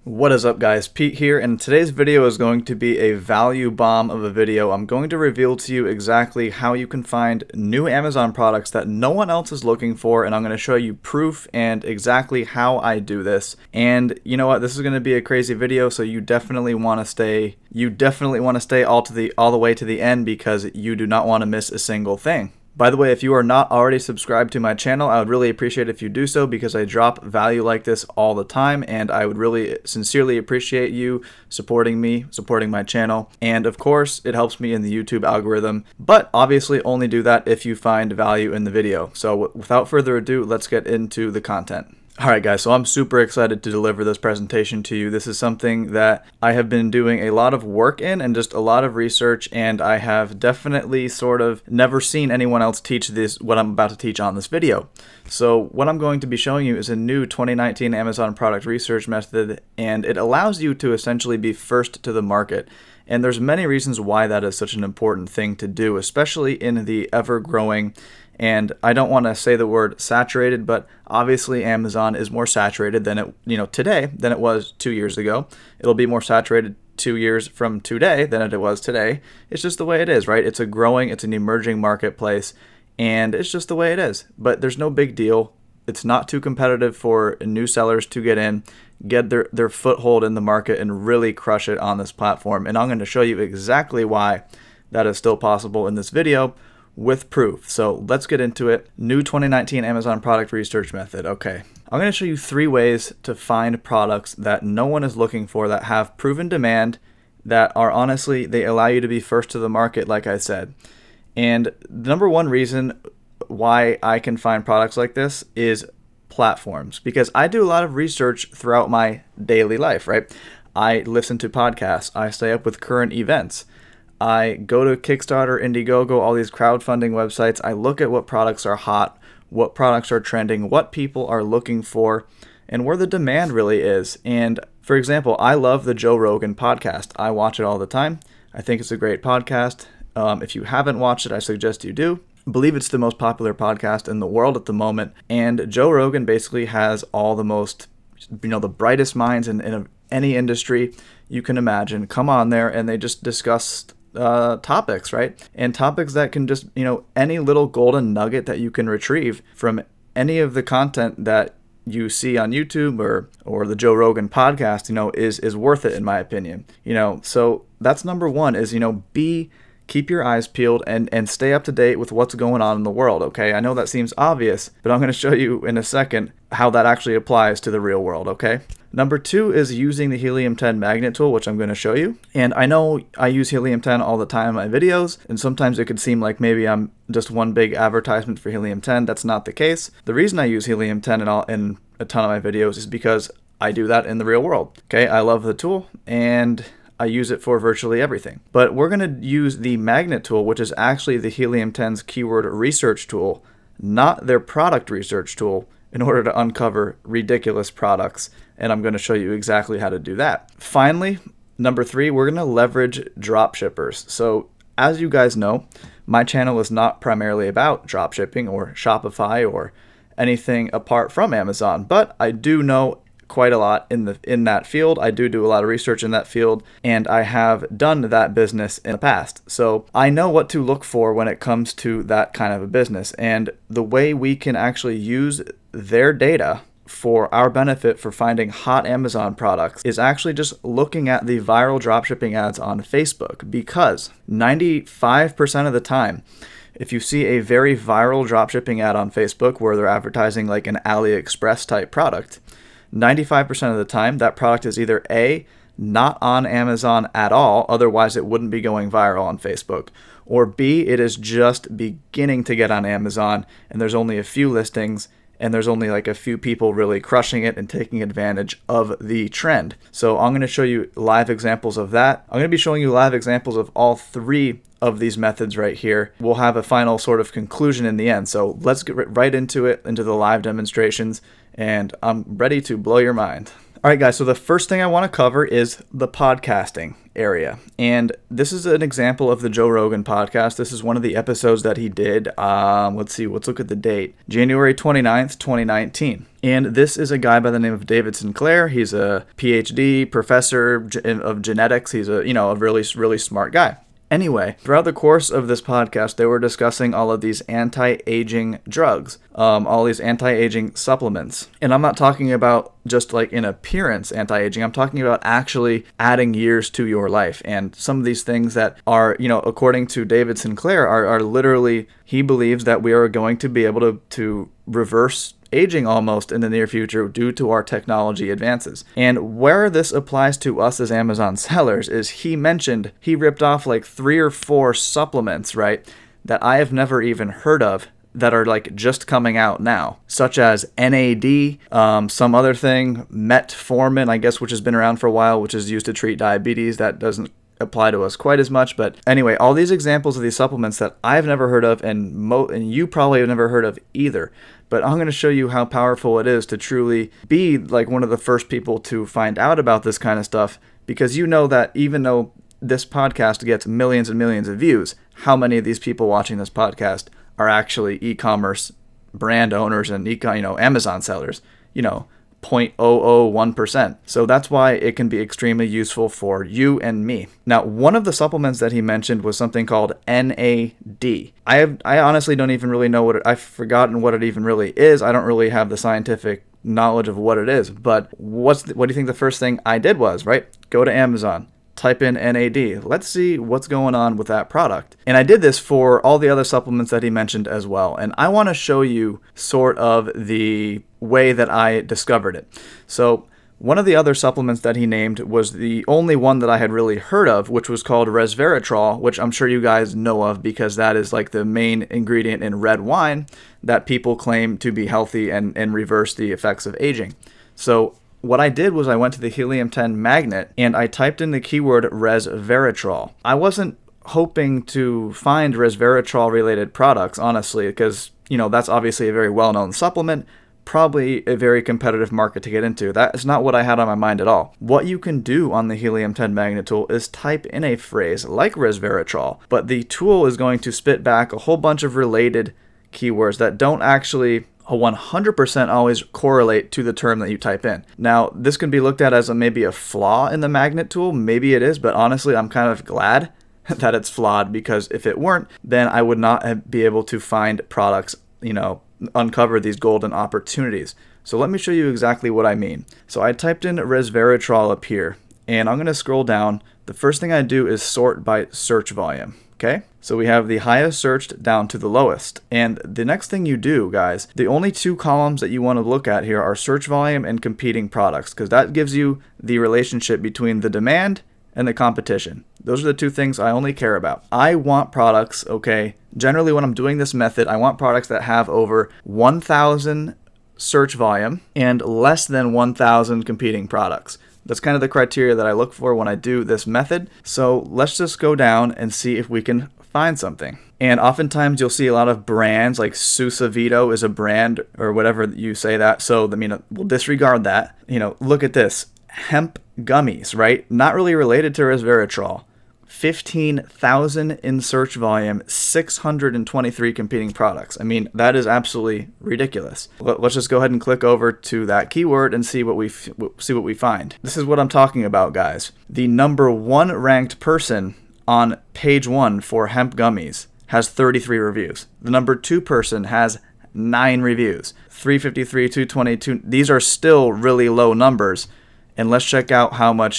What is up, guys? Pete here, and today's video is going to be a value bomb of a video. I'm going to reveal to you exactly how you can find new Amazon products that no one else is looking for, and I'm going to show you proof and exactly how I do this. And you know what? This is going to be a crazy video, so you definitely want to stay. All the way to the end because you do not want to miss a single thing. By the way, if you are not already subscribed to my channel, I would really appreciate if you do so because I drop value like this all the time, and I would really sincerely appreciate you supporting me, supporting my channel. And of course, it helps me in the YouTube algorithm, but obviously only do that if you find value in the video. So without further ado, let's get into the content. Alright guys, so I'm super excited to deliver this presentation to you. This is something that I have been doing a lot of work in and just a lot of research, and I have definitely sort of never seen anyone else teach this, what I'm about to teach on this video. So what I'm going to be showing you is a new 2019 Amazon product research method, and it allows you to essentially be first to the market. And there's many reasons why that is such an important thing to do, especially in the ever-growing, and I don't want to say the word saturated, but obviously Amazon is more saturated than today than it was 2 years ago. It'll be more saturated 2 years from today than it was today. It's just the way it is, right? It's an emerging marketplace, and it's just the way it is. But there's no big deal. It's not too competitive for new sellers to get in, get their foothold in the market, and really crush it on this platform. And I'm going to show you exactly why that is still possible in this video, with proof. So let's get into it. New 2019 Amazon product research method. Okay, I'm going to show you 3 ways to find products that no one is looking for, that have proven demand, that are honestly, they allow you to be first to the market, like I said. And the number one reason why I can find products like this is platforms, because I do a lot of research throughout my daily life, right? I listen to podcasts, I stay up with current events, I go to Kickstarter, Indiegogo, all these crowdfunding websites. I look at what products are hot, what products are trending, what people are looking for, and where the demand really is. And for example, I love the Joe Rogan podcast. I watch it all the time. I think it's a great podcast. If you haven't watched it, I suggest you do. I believe it's the most popular podcast in the world at the moment. And Joe Rogan basically has all the most, the brightest minds in any industry you can imagine come on there, and they just discuss topics, right? And topics that can just, any little golden nugget that you can retrieve from any of the content that you see on YouTube or the Joe Rogan podcast, is worth it in my opinion. So that's number one is, keep your eyes peeled and stay up to date with what's going on in the world, okay? I know that seems obvious, but I'm going to show you in a second how that actually applies to the real world, okay? Number 2 is using the Helium-10 magnet tool, which I'm going to show you. And I know I use Helium-10 all the time in my videos, and sometimes it could seem like maybe I'm just one big advertisement for Helium-10. That's not the case. The reason I use Helium-10 in a ton of my videos is because I do that in the real world, okay? I love the tool, and I use it for virtually everything. But we're going to use the magnet tool, which is actually the Helium-10's keyword research tool, not their product research tool, in order to uncover ridiculous products. And I'm going to show you exactly how to do that. Finally, number 3, we're going to leverage dropshippers. So as you guys know, my channel is not primarily about dropshipping or Shopify or anything apart from Amazon, but I do know quite a lot in that field. I do a lot of research in that field, and I have done that business in the past. So I know what to look for when it comes to that kind of a business. And the way we can actually use their data for our benefit for finding hot Amazon products is actually just looking at the viral dropshipping ads on Facebook, because 95% of the time, if you see a very viral dropshipping ad on Facebook where they're advertising like an AliExpress type product, 95% of the time that product is either A, not on Amazon at all, otherwise it wouldn't be going viral on Facebook, or B, it is just beginning to get on Amazon and there's only a few listings and there's only like a few people really crushing it and taking advantage of the trend. So I'm going to show you live examples of that. I'm going to be showing you live examples of all 3 of these methods right here. We'll have a final sort of conclusion in the end. So let's get right into it, into the live demonstrations, and I'm ready to blow your mind. All right, guys, so the first thing I want to cover is the podcasting area. And this is an example of the Joe Rogan podcast. This is one of the episodes that he did. Let's look at the date. January 29th, 2019. And this is a guy by the name of David Sinclair. He's a PhD professor of genetics. He's a really, really smart guy. Anyway, throughout the course of this podcast, they were discussing all of these anti-aging drugs, all these anti-aging supplements. And I'm not talking about just like in appearance anti-aging. I'm talking about actually adding years to your life. And some of these things that are, according to David Sinclair, are literally, he believes that we are going to be able to reverse aging almost in the near future due to our technology advances. And where this applies to us as Amazon sellers is he ripped off like 3 or 4 supplements, right, that I have never even heard of that are like just coming out now, such as NAD, some other thing, metformin, I guess, which has been around for a while, which is used to treat diabetes. That doesn't apply to us quite as much, but anyway, all these examples of these supplements that I've never heard of, and you probably have never heard of either. But I'm going to show you how powerful it is to truly be like one of the first people to find out about this kind of stuff, because you know that even though this podcast gets millions and millions of views, how many of these people watching this podcast are actually e-commerce brand owners and Amazon sellers? 0.001%. So that's why it can be extremely useful for you and me. Now, one of the supplements that he mentioned was something called NAD. I honestly don't even really know I've forgotten what it even really is. I don't really have the scientific knowledge of what it is. But what do you think the first thing I did was, right? Go to Amazon. Type in NAD. Let's see what's going on with that product. And I did this for all the other supplements that he mentioned as well. And I want to show you sort of the way that I discovered it. So one of the other supplements that he named was the only one that I had really heard of, which was called resveratrol, which I'm sure you guys know of because that is like the main ingredient in red wine that people claim to be healthy and reverse the effects of aging. So what I did was I went to the helium-10 magnet and I typed in the keyword resveratrol. I wasn't hoping to find resveratrol related products, honestly, because, that's obviously a very well-known supplement, probably a very competitive market to get into. That is not what I had on my mind at all. What you can do on the helium-10 magnet tool is type in a phrase like resveratrol, but the tool is going to spit back a whole bunch of related keywords that don't actually 100% always correlate to the term that you type in. Now, this can be looked at as maybe a flaw in the magnet tool. Maybe it is, but honestly, I'm kind of glad that it's flawed, because if it weren't, then I would not be able to find products, uncover these golden opportunities. So let me show you exactly what I mean. So I typed in resveratrol up here, and I'm going to scroll down. The first thing I do is sort by search volume. Okay, so we have the highest searched down to the lowest. And the next thing you do, guys, the only 2 columns that you want to look at here are search volume and competing products, because that gives you the relationship between the demand and the competition. Those are the 2 things I only care about. I want products, okay, generally when I'm doing this method, I want products that have over 1,000 search volume and less than 1,000 competing products. That's kind of the criteria that I look for when I do this method. So let's just go down and see if we can find something. And oftentimes you'll see a lot of brands, like Susavito is a brand or whatever you say that. So we'll disregard that. Look at this. Hemp gummies, right? Not really related to resveratrol. 15,000 in search volume, 623 competing products. That is absolutely ridiculous. Let's just go ahead and click over to that keyword and see what we find. This is what I'm talking about, guys. The number 1 ranked person on page 1 for hemp gummies has 33 reviews. The number 2 person has 9 reviews. 353, 222. These are still really low numbers. And let's check out how many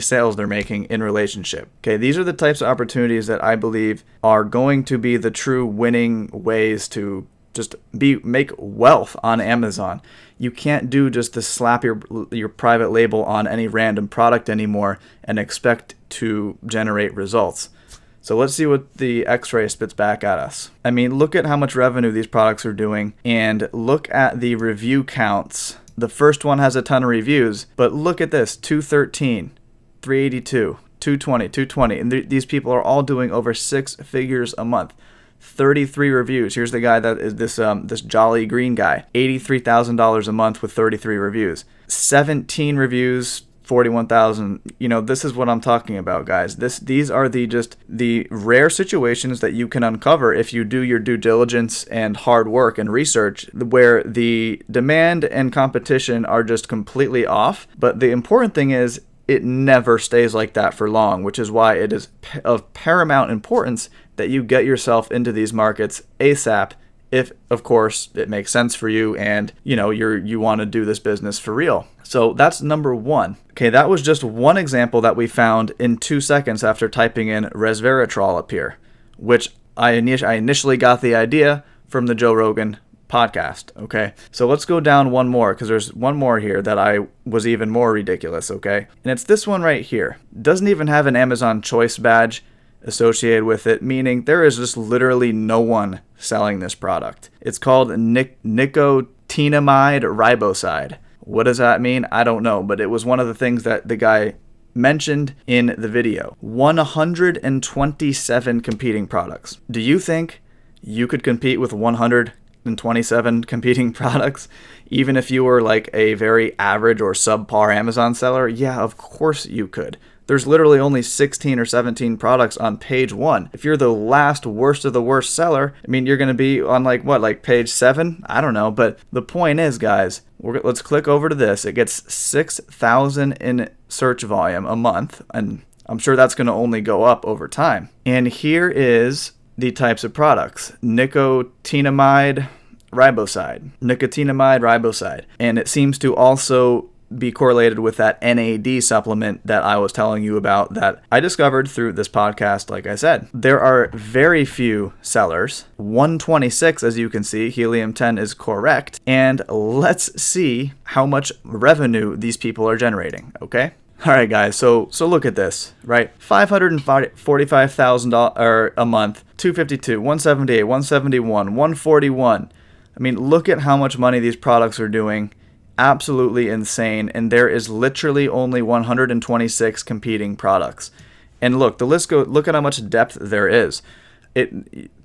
sales they're making in relationship. Okay, these are the types of opportunities that I believe are going to be the true winning ways to just make wealth on Amazon. You can't do just to slap your private label on any random product anymore and expect to generate results. So let's see what the X-ray spits back at us. Look at how much revenue these products are doing, and look at the review counts. The first one has a ton of reviews, but look at this, 213, 382, 220, 220, and these people are all doing over 6 figures a month. 33 reviews. Here's the guy that is this jolly green guy, $83,000 a month with 33 reviews. 17 reviews, 41,000. You know, this is what I'm talking about, guys. These are the rare situations that you can uncover if you do your due diligence and hard work and research, where the demand and competition are just completely off. But the important thing is it never stays like that for long, which is why it is of paramount importance that you get yourself into these markets ASAP, if of course it makes sense for you and you know you want to do this business for real. So that's number one. Okay, that was just one example that we found in 2 seconds after typing in resveratrol up here, which I initially got the idea from the Joe Rogan podcast. Okay, so let's go down one more, because there's one more here that I was even more ridiculous. Okay, and it's this one right here. Doesn't even have an Amazon choice badge associated with it, meaning there is just literally no one selling this product. It's called nicotinamide riboside. What does that mean? I don't know, but it was one of the things that the guy mentioned in the video. 127 competing products. Do you think you could compete with 127 competing products, even if you were like a very average or subpar Amazon seller? Yeah, of course you could. There's literally only 16 or 17 products on page 1. If you're the last worst of the worst seller, I mean, you're going to be on like what, like page 7? I don't know. But the point is, guys, let's click over to this. It gets 6,000 in search volume a month, and I'm sure that's going to only go up over time. And here is the types of products. Nicotinamide riboside. And it seems to also be correlated with that NAD supplement that I was telling you about that I discovered through this podcast. Like I said, there are very few sellers. 126, as you can see, helium-10 is correct. And let's see how much revenue these people are generating, okay? All right, guys, so look at this, right? $545,000 a month, 252, 178, 171, 141. I mean, look at how much money these products are doing. Absolutely insane. And there is literally only 126 competing products. And look, the list look at how much depth there is.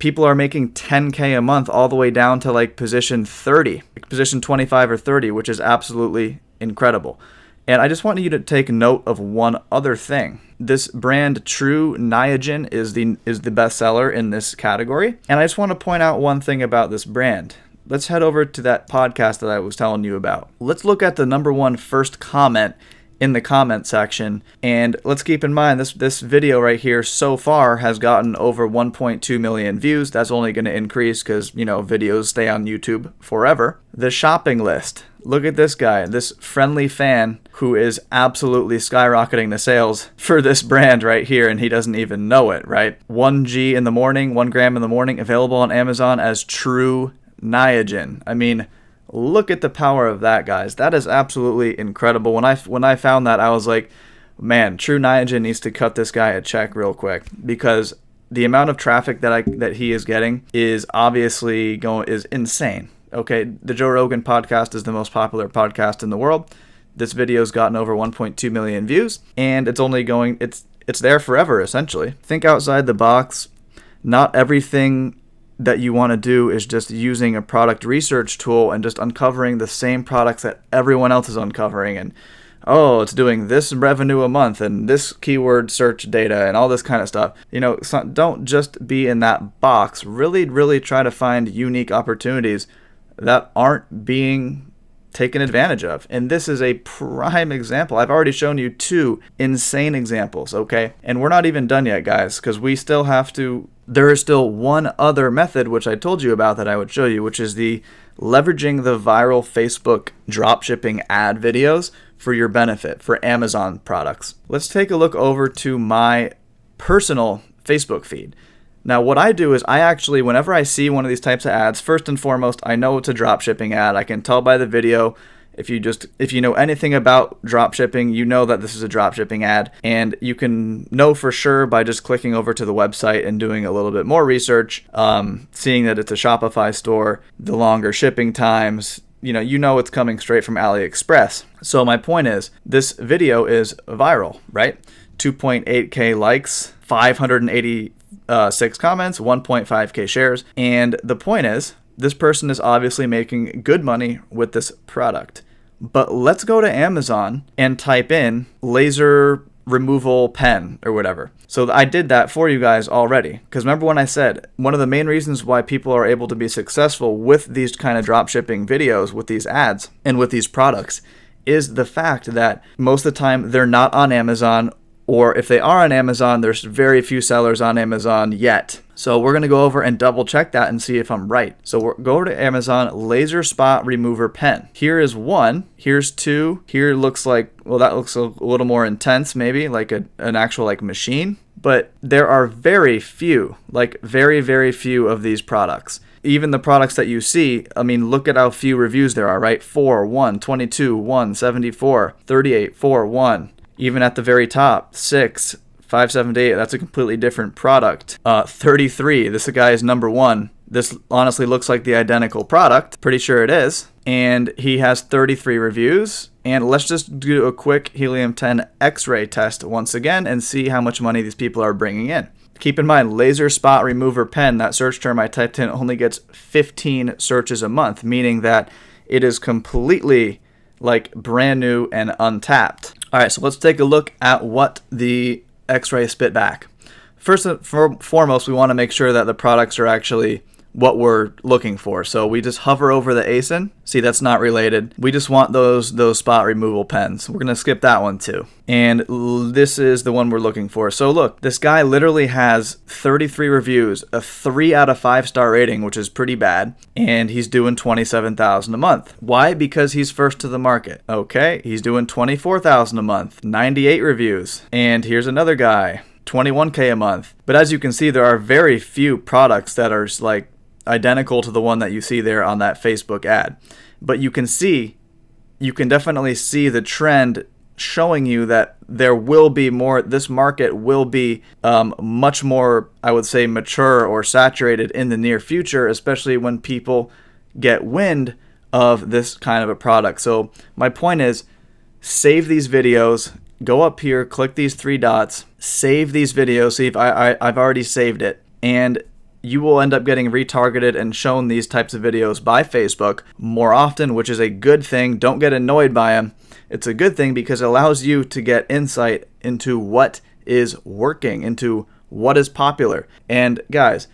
People are making 10K a month all the way down to like position 30, position 25 or 30, which is absolutely incredible. And I just want you to take note of one other thing. This brand True Niagen is the best seller in this category. And I just want to point out one thing about this brand. Let's head over to that podcast that I was telling you about. Let's look at the #1 first comment in the comment section. And let's keep in mind this video right here so far has gotten over 1.2 million views. That's only going to increase because, you know, videos stay on YouTube forever. The shopping list. Look at this guy, this friendly fan who is absolutely skyrocketing the sales for this brand right here, and he doesn't even know it, right? 1G in the morning, 1 gram in the morning, available on Amazon as True Niagen. I mean, look at the power of that, guys. That is absolutely incredible. When I found that, I was like, man, True Niagen needs to cut this guy a check real quick, because the amount of traffic that he is getting is obviously is insane. Okay, the Joe Rogan podcast is the most popular podcast in the world. This video's gotten over 1.2 million views, and it's only going, it's there forever, essentially. Think outside the box. Not everything that you want to do is just using a product research tool and just uncovering the same products that everyone else is uncovering, and oh, it's doing this revenue a month and this keyword search data and all this kind of stuff. You know, so don't just be in that box. Really try to find unique opportunities that aren't being taken advantage of. And this is a prime example. I've already shown you 2 insane examples, okay? And we're not even done yet, guys, because we still have to. There is still one other method, which I told you about, that I would show you, which is the leveraging the viral Facebook dropshipping ad videos for your benefit for Amazon products. Let's take a look over to my personal Facebook feed. Now, what I do is I actually, whenever I see one of these types of ads, first and foremost, I know it's a dropshipping ad. I can tell by the video. If you know anything about dropshipping, you know that this is a dropshipping ad, and you can know for sure by just clicking over to the website and doing a little bit more research, seeing that it's a Shopify store, the longer shipping times, you know it's coming straight from AliExpress. So my point is, this video is viral, right? 2.8K likes, 586 comments, 1.5K shares, and the point is, this person is obviously making good money with this product. But let's go to Amazon and type in laser removal pen or whatever. So I did that for you guys already. Because remember when I said one of the main reasons why people are able to be successful with these kind of drop shipping videos, with these ads and with these products, is the fact that most of the time they're not on Amazon, or if they are on Amazon, there's very few sellers on Amazon yet. So we're going to go over and double check that and see if I'm right. So we'll go over to Amazon, laser spot remover pen. Here is one, here's two, here looks like, well, that looks a little more intense, maybe like an actual like machine, but there are very few, like very, very few of these products. Even the products that you see, I mean, look at how few reviews there are, right? 4, 1, 22, 1, 74, 38, 4, 1. Even at the very top, 6, 578, that's a completely different product. 33, this guy is number 1. This honestly looks like the identical product. Pretty sure it is. And he has 33 reviews. And let's just do a quick helium-10 X-ray test once again and see how much money these people are bringing in. Keep in mind, laser spot remover pen, that search term I typed in only gets 15 searches a month, meaning that it is completely like brand new and untapped. All right, so let's take a look at what the X-ray spit back. First and foremost, we want to make sure that the products are actually what we're looking for. So we just hover over the ASIN. See, that's not related. We just want those spot removal pens. We're gonna skip that one too. And this is the one we're looking for. So look, this guy literally has 33 reviews, a 3 out of 5 star rating, which is pretty bad, and he's doing $27,000 a month. Why? Because he's first to the market. Okay, he's doing $24,000 a month, 98 reviews. And here's another guy, 21K a month. But as you can see, there are very few products that are like identical to the one that you see there on that Facebook ad. But you can definitely see the trend showing you that there will be more, this market will be much more, I would say, mature or saturated in the near future, especially when people get wind of this kind of a product. So my point is, save these videos, go up here, click these 3 dots, save these videos. See if I've already saved it, and you will end up getting retargeted and shown these types of videos by Facebook more often, which is a good thing. Don't get annoyed by them. It's a good thing because it allows you to get insight into what is working, into what is popular. And guys,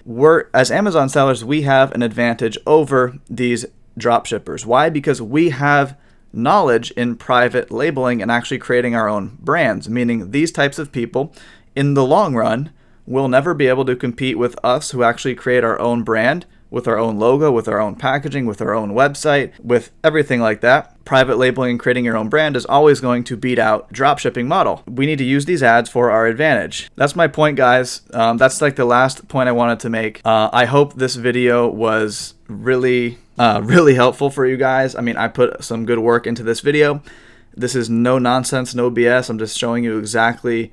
as Amazon sellers, we have an advantage over these drop shippers. Why? Because we have knowledge in private labeling and actually creating our own brands, meaning these types of people in the long run will never be able to compete with us who actually create our own brand with our own logo, with our own packaging, with our own website, with everything like that. Private labeling and creating your own brand is always going to beat out dropshipping model. We need to use these ads for our advantage. That's my point, guys. That's like the last point I wanted to make. I hope this video was really helpful for you guys. I mean, I put some good work into this video. This is no nonsense, no BS. I'm just showing you exactly,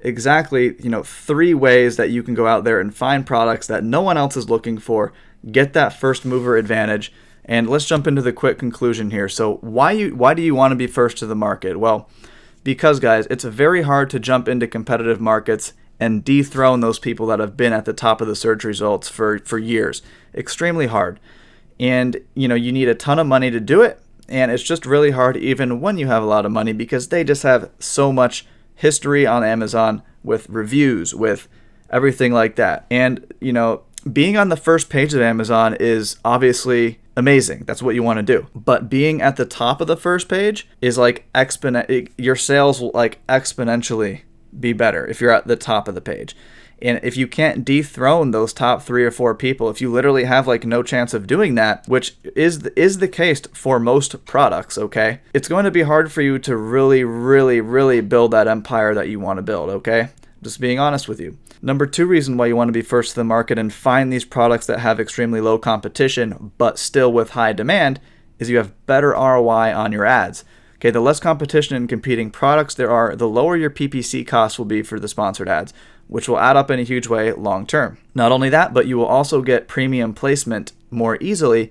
3 ways that you can go out there and find products that no one else is looking for, get that first mover advantage. And let's jump into the quick conclusion here. So why do you want to be first to the market? Well, because guys, it's very hard to jump into competitive markets and dethrone those people that have been at the top of the search results for years. Extremely hard. And you need a ton of money to do it, and it's just really hard even when you have a lot of money, because they just have so much history on Amazon with reviews, with everything like that. And being on the first page of Amazon is obviously amazing. That's what you want to do. But being at the top of the first page is like your sales will like exponentially be better if you're at the top of the page. And if you can't dethrone those top 3 or 4 people, if you literally have like no chance of doing that, which is the case for most products, okay? It's going to be hard for you to really build that empire that you want to build, okay? Just being honest with you. Number 2 reason why you want to be first to the market and find these products that have extremely low competition but still with high demand is you have better ROI on your ads. Okay, the less competition in competing products there are, the lower your PPC costs will be for the sponsored ads, which will add up in a huge way long term. Not only that, but you will also get premium placement more easily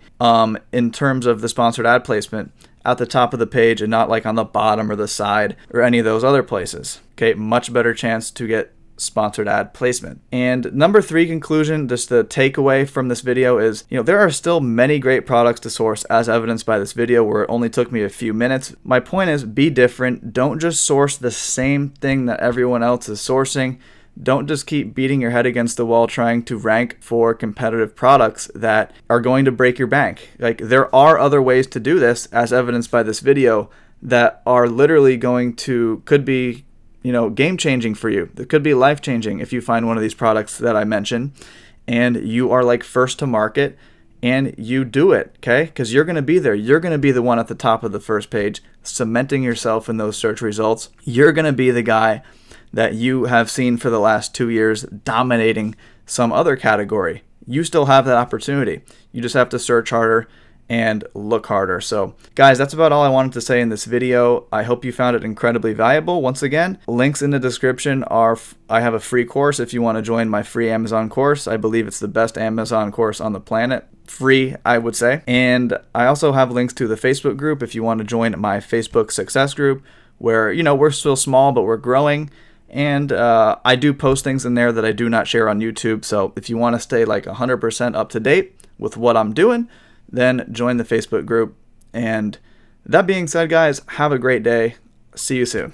in terms of the sponsored ad placement at the top of the page and not like on the bottom or the side or any of those other places. Okay, much better chance to get sponsored ad placement. And number 3 conclusion, just the takeaway from this video is, there are still many great products to source, as evidenced by this video where it only took me a few minutes. My point is, be different. Don't just source the same thing that everyone else is sourcing. Don't just keep beating your head against the wall trying to rank for competitive products that are going to break your bank. Like, there are other ways to do this, as evidenced by this video, that are literally could be game changing for you. That could be life changing if you find one of these products that I mentioned and you are like first to market and you do it, okay? Because you're going to be there. You're going to be the one at the top of the first page, cementing yourself in those search results. You're going to be the guy that you have seen for the last 2 years dominating some other category. You still have that opportunity. You just have to search harder and look harder. So guys, that's about all I wanted to say in this video. I hope you found it incredibly valuable. Once again, links in the description are, I have a free course if you want to join my free Amazon course. I believe it's the best Amazon course on the planet. Free, I would say. And I also have links to the Facebook group if you want to join my Facebook success group, where, we're still small, but we're growing. And I do post things in there that I do not share on YouTube. So if you want to stay like 100% up to date with what I'm doing, then join the Facebook group. And that being said, guys, have a great day. See you soon.